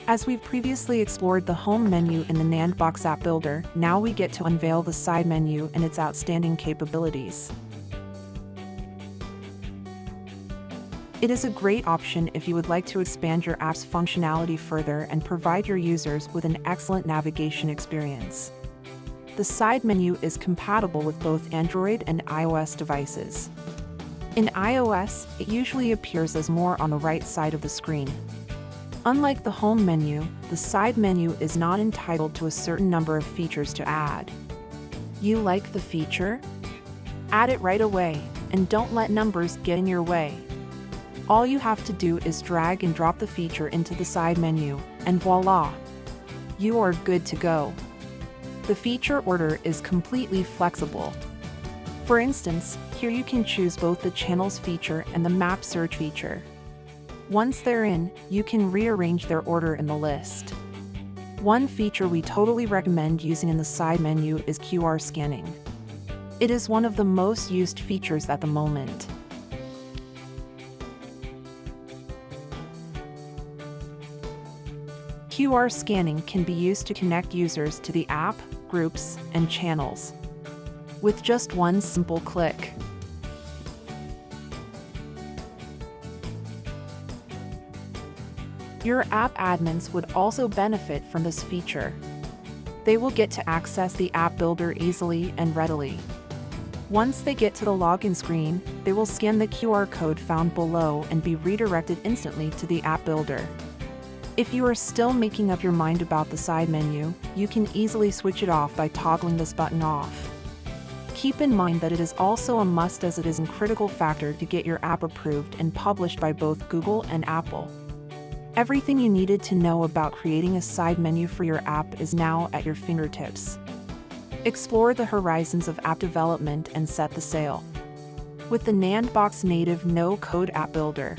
As we've previously explored the home menu in the nandbox app builder, now we get to unveil the side menu and its outstanding capabilities. It is a great option if you would like to expand your app's functionality further and provide your users with an excellent navigation experience. The side menu is compatible with both Android and iOS devices. In iOS, it usually appears as more on the right side of the screen. Unlike the home menu, the side menu is not entitled to a certain number of features to add. You like the feature? Add it right away, and don't let numbers get in your way. All you have to do is drag and drop the feature into the side menu, and voila! You are good to go. The feature order is completely flexible. For instance, here you can choose both the Channels feature and the Map Search feature. Once they're in, you can rearrange their order in the list. One feature we totally recommend using in the side menu is QR scanning. It is one of the most used features at the moment. QR scanning can be used to connect users to the app, groups, and channels with just one simple click. Your app admins would also benefit from this feature. They will get to access the app builder easily and readily. Once they get to the login screen, they will scan the QR code found below and be redirected instantly to the app builder. If you are still making up your mind about the side menu, you can easily switch it off by toggling this button off. Keep in mind that it is also a must, as it is a critical factor to get your app approved and published by both Google and Apple. Everything you needed to know about creating a side menu for your app is now at your fingertips. Explore the horizons of app development and set the sail with the nandbox native no-code app builder.